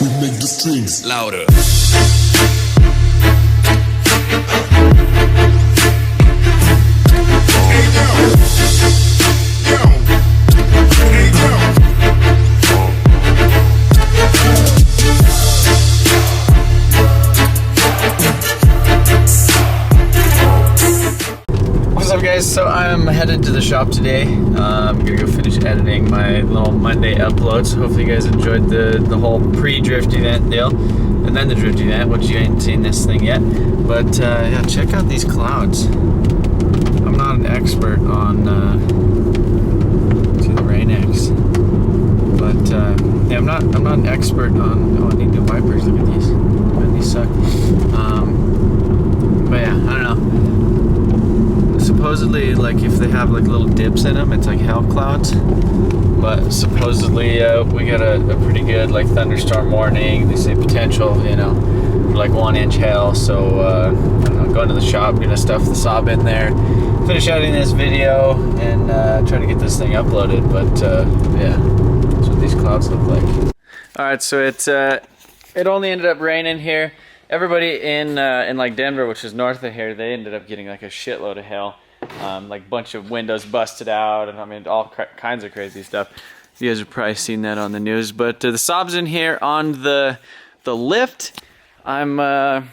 We make the strings louder. What's up, guys? So I'm headed to the shop today. I'm gonna go finish editing my little Monday uploads. Hopefully you guys enjoyed the whole pre-drift event deal and then the drift event, which you ain't seen this thing yet. But yeah, check out these clouds. I'm not an expert on to the Rain-X, but yeah, I'm not an expert on. Oh, I need new wipers. Look at these. Man, these suck. But yeah, I don't know. Supposedly, like, if they have like little dips in them, it's like hail clouds. But supposedly we got a pretty good like thunderstorm warning. They say potential, you know, for like 1-inch hail. So I don't know, going to the shop, gonna stuff the sob in there, finish editing this video, and try to get this thing uploaded. But yeah, that's what these clouds look like. All right, so it only ended up raining here. Everybody in like Denver, which is north of here, they ended up getting like a shitload of hail. Like bunch of windows busted out, and I mean all kinds of crazy stuff. You guys have probably seen that on the news. But the sob's in here on the lift. I'm kind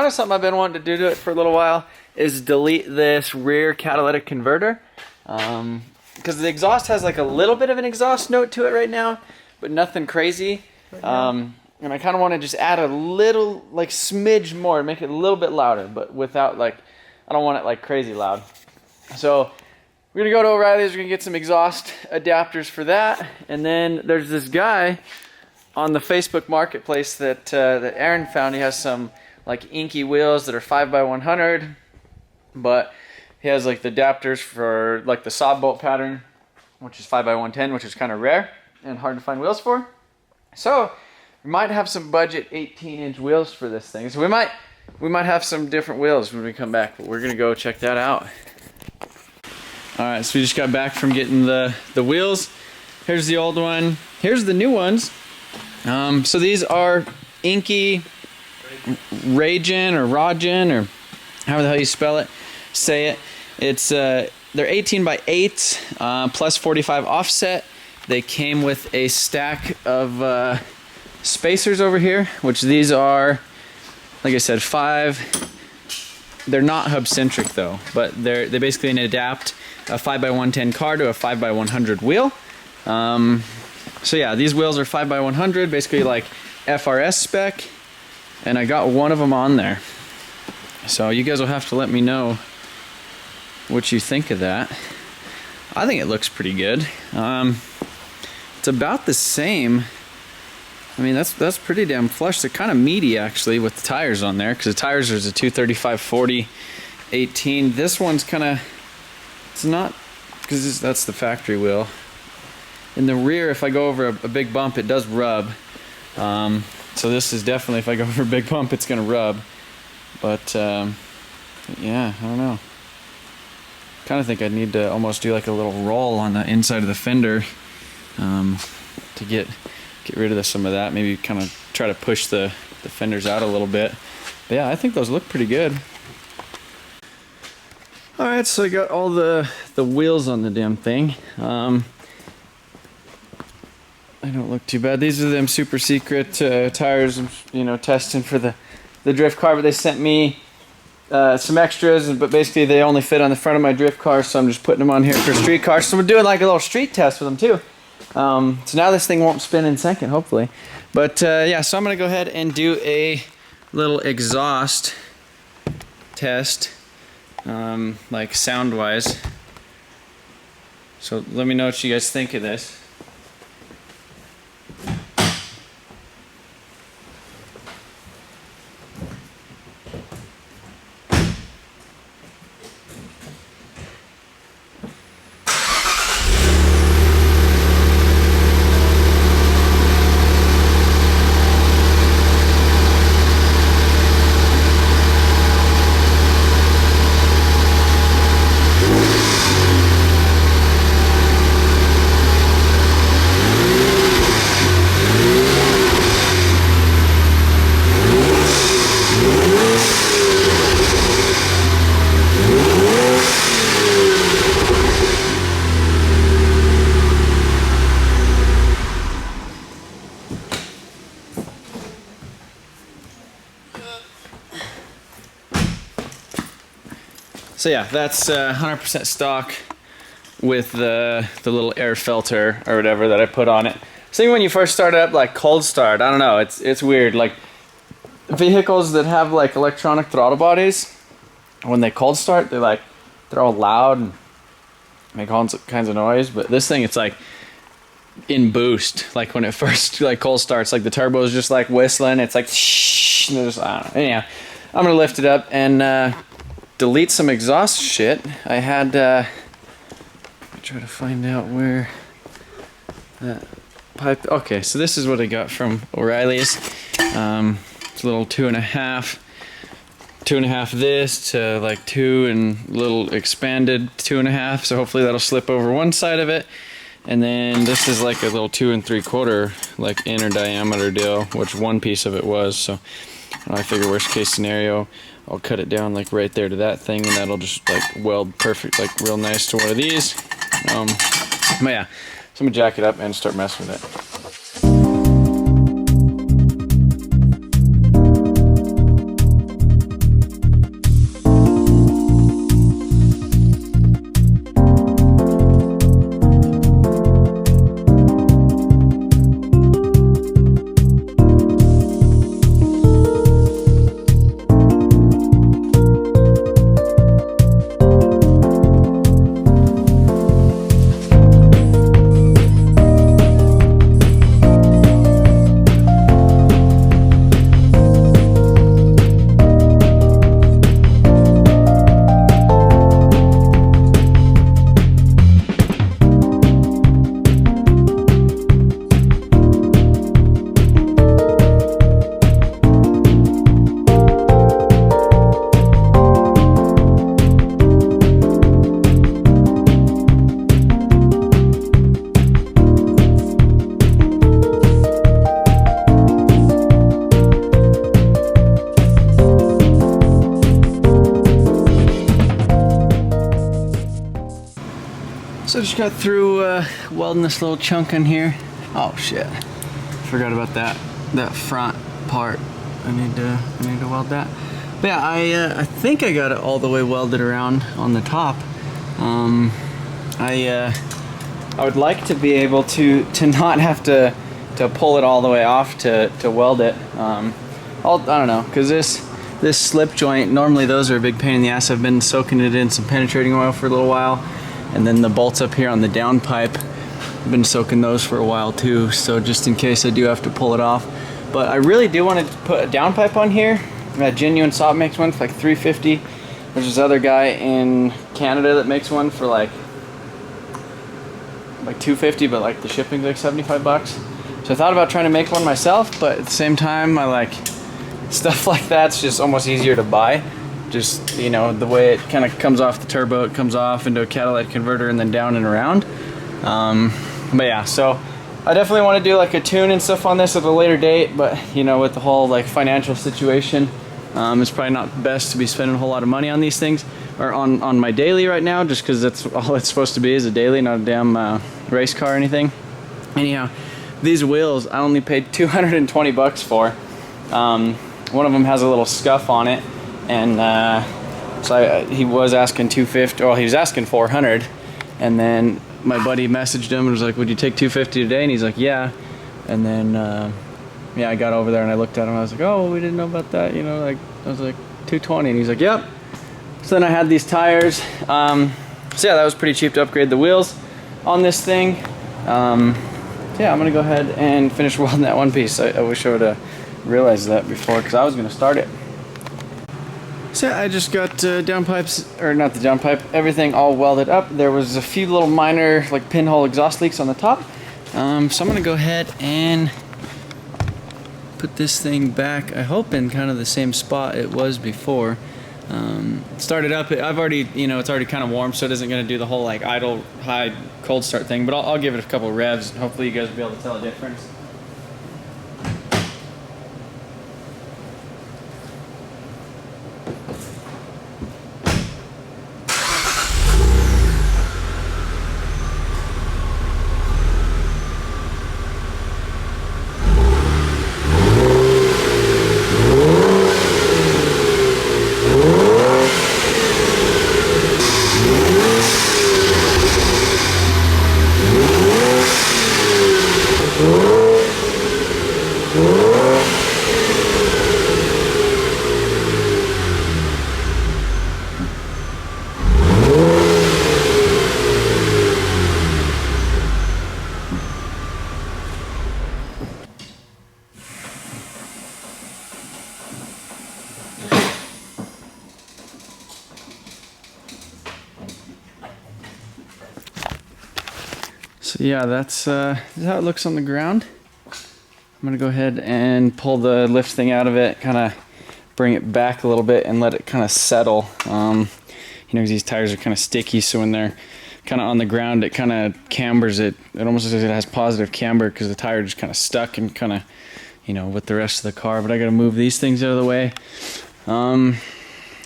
of something I've been wanting to do to it for a little while is delete this rear catalytic converter, because the exhaust has like a little bit of an exhaust note to it right now, but nothing crazy. And I kind of want to just add a little, like, smidge more, make it a little bit louder, but without, like, I don't want it, like, crazy loud. So we're going to go to O'Reilly's, we're going to get some exhaust adapters for that. And then there's this guy on the Facebook Marketplace that Aaron found. He has some, like, inky wheels that are 5x100, but he has, like, the adapters for, like, the sob bolt pattern, which is 5x110, which is kind of rare and hard to find wheels for. So we might have some budget 18-inch wheels for this thing. So we might have some different wheels when we come back, but we're gonna go check that out. All right, so we just got back from getting the wheels. Here's the old one. Here's the new ones. So these are inky Ragen or Ragen, or however the hell you say it. It's they're 18x8 plus 45 offset. They came with a stack of spacers over here, which these are, like I said, 5. They're not hub centric though, but they basically adapt a 5x110 car to a 5x100 wheel. So yeah, these wheels are 5x100, basically like FRS spec, and I got one of them on there. So you guys will have to let me know what you think of that. I think it looks pretty good. It's about the same. I mean, that's pretty damn flush. They're kind of meaty, actually, with the tires on there, because the tires are a 235/40 18. This one's kind of, it's not, because that's the factory wheel. In the rear, if I go over a big bump, it does rub. So this is definitely, if I go over a big bump, it's going to rub. But yeah, I don't know. Kind of think I'd need to almost do like a little roll on the inside of the fender to get rid of some of that. Maybe kind of try to push the fenders out a little bit. But yeah, I think those look pretty good. All right, so I got all the wheels on the damn thing. They don't look too bad. These are them super secret tires, you know, testing for the drift car. But they sent me some extras, but basically they only fit on the front of my drift car, so I'm just putting them on here for street cars. So we're doing like a little street test with them too. So now this thing won't spin in second, hopefully. But yeah, so I'm gonna go ahead and do a little exhaust test, like sound wise. So let me know what you guys think of this. So yeah, that's 100% stock with the little air filter or whatever that I put on it. So when you first start it up, like cold start, I don't know, it's weird. Like vehicles that have like electronic throttle bodies, when they cold start, they're all loud and make all kinds of noise. But this thing, it's like in boost. Like when it first like cold starts, like the turbo is just like whistling. It's like shh. And just, I don't know. Anyhow, I'm gonna lift it up and delete some exhaust shit. I had. Try to find out where that pipe. Okay, so this is what I got from O'Reilly's. It's a little 2.5 this to like 2 and little expanded 2.5. So hopefully that'll slip over one side of it. And then this is like a little 2 3/4 like inner diameter deal, which one piece of it was. So I figure worst case scenario, I'll cut it down like right there to that thing, and that'll just like weld perfect, like real nice to one of these. But yeah, so I'm gonna jack it up and start messing with it. So I just got through welding this little chunk in here. Oh shit, forgot about that front part. I need to weld that. But yeah, I think I got it all the way welded around on the top. I would like to be able to not have to pull it all the way off to weld it. I don't know, because this slip joint, normally those are a big pain in the ass. I've been soaking it in some penetrating oil for a little while. And then the bolts up here on the downpipe, I've been soaking those for a while too, so just in case I do have to pull it off. But I really do want to put a downpipe on here. That Genuine Saw makes one for like $350. There's this other guy in Canada that makes one for like $250, but like the shipping's like 75 bucks. So I thought about trying to make one myself, but at the same time, I like stuff like that's just almost easier to buy. Just, you know, the way it kind of comes off the turbo, it comes off into a catalytic converter and then down and around. But yeah, so I definitely want to do like a tune and stuff on this at a later date, but you know, with the whole like financial situation, it's probably not best to be spending a whole lot of money on these things, or on my daily right now, just because that's all it's supposed to be, is a daily, not a damn race car or anything. Anyhow, these wheels I only paid 220 bucks for. One of them has a little scuff on it. And so he was asking 250. Well, he was asking 400, and then my buddy messaged him and was like, "Would you take 250 today?" And he's like, "Yeah." And then yeah, I got over there and I looked at him. I was like, "Oh, well, we didn't know about that." You know, like I was like 220, and he's like, "Yep." So then I had these tires. So yeah, that was pretty cheap to upgrade the wheels on this thing. So yeah, I'm gonna go ahead and finish welding that one piece. I wish I would have realized that before, because I was gonna start it. So I just got downpipes, or not the downpipe, everything all welded up. There was a few little minor like pinhole exhaust leaks on the top. So I'm gonna go ahead and put this thing back, I hope in kind of the same spot it was before. Started up, I've already, you know, it's already kind of warm, so it isn't gonna do the whole like idle, high, cold start thing, but I'll give it a couple revs and hopefully you guys will be able to tell a difference. So yeah, that's this is how it looks on the ground. I'm gonna go ahead and pull the lift thing out of it, kind of bring it back a little bit and let it kind of settle. You know, 'cause these tires are kind of sticky, so when they're kind of on the ground, it kind of cambers it. It almost looks like it has positive camber because the tire just kind of stuck and kind of, you know, with the rest of the car. But I gotta move these things out of the way.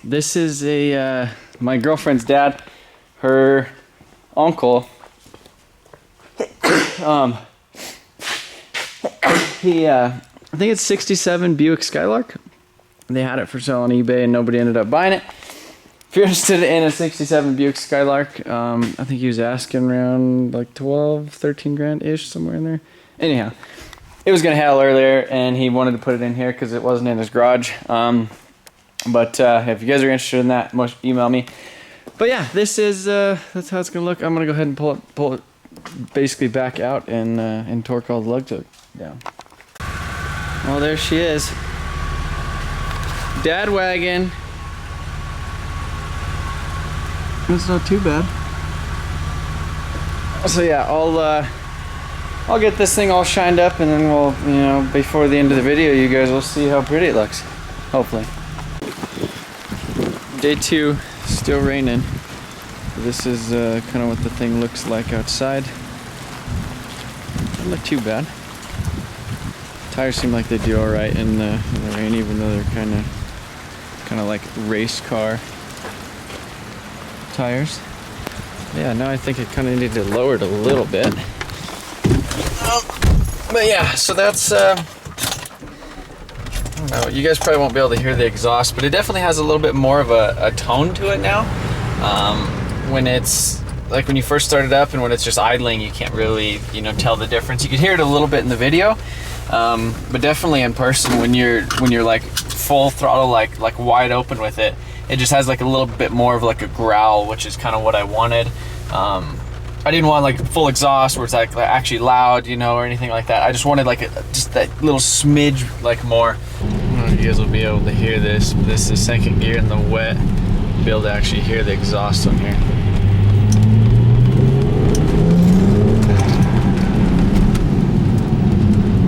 This is a my girlfriend's dad, her uncle. I think it's 67 Buick Skylark. They had it for sale on eBay and nobody ended up buying it. If you're interested in a 67 Buick Skylark, I think he was asking around like 12, 13 grand-ish, somewhere in there. Anyhow, it was gonna hail earlier and he wanted to put it in here because it wasn't in his garage. But if you guys are interested in that, email me. But yeah, this is that's how it's gonna look. I'm gonna go ahead and pull it basically back out and torque all the lug down. Well, there she is. Dad wagon. It's not too bad. So yeah, I'll get this thing all shined up and then we'll, you know, before the end of the video, you guys will see how pretty it looks. Hopefully. Day 2, still raining. This is kind of what the thing looks like outside. Doesn't look too bad. Tires seem like they do all right in the rain, even though they're kind of like race car tires. Yeah, now I think it kind of needed to lower it a little bit. But yeah, so that's I don't know, you guys probably won't be able to hear the exhaust, but it definitely has a little bit more of a tone to it now. When it's like when you first start it up and when it's just idling, you can't really, you know, tell the difference. You can hear it a little bit in the video, but definitely in person when you're like full throttle, like wide open with it, it just has like a little bit more of like a growl, which is kind of what I wanted. I didn't want like full exhaust where it's like actually loud, you know, or anything like that. I just wanted like just that little smidge like more. I don't know if you guys will be able to hear this, but this is second gear in the wet. You'll be able to actually hear the exhaust on here.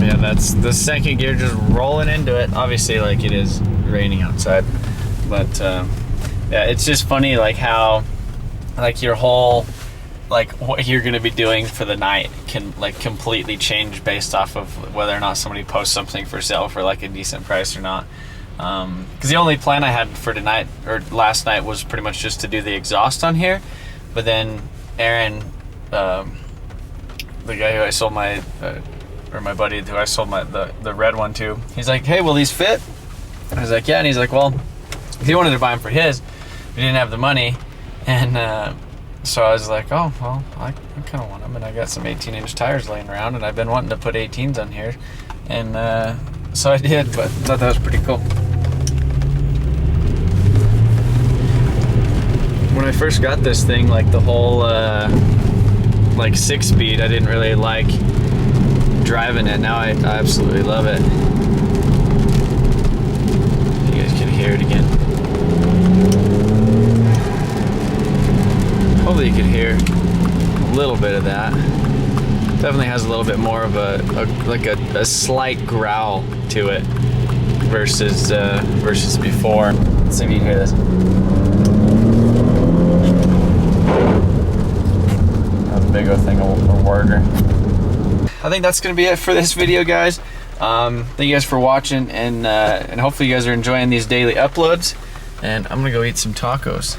Yeah, that's the second gear just rolling into it. Obviously, like it is raining outside, but yeah, it's just funny like how like your whole like what you're gonna be doing for the night can like completely change based off of whether or not somebody posts something for sale for like a decent price or not. Because the only plan I had for tonight or last night was pretty much just to do the exhaust on here, but then Aaron, the guy who I sold my or my buddy who I sold the red one to, he's like, hey, will these fit? I was like, yeah. And he's like, well, he wanted to buy them for his, we didn't have the money, and so I was like, oh, well, I kind of want them, and I got some 18-inch tires laying around, and I've been wanting to put 18s on here, and so I did, but I thought that was pretty cool. When I first got this thing, like the whole like 6-speed, I didn't really like driving it. Now I absolutely love it. You guys can hear it again. Hopefully you can hear a little bit of that. Definitely has a little bit more of a slight growl to it versus before. Let's see if you can hear this. That's a big old thing of worker. I think that's gonna be it for this video, guys. Thank you guys for watching, and hopefully you guys are enjoying these daily uploads. And I'm gonna go eat some tacos.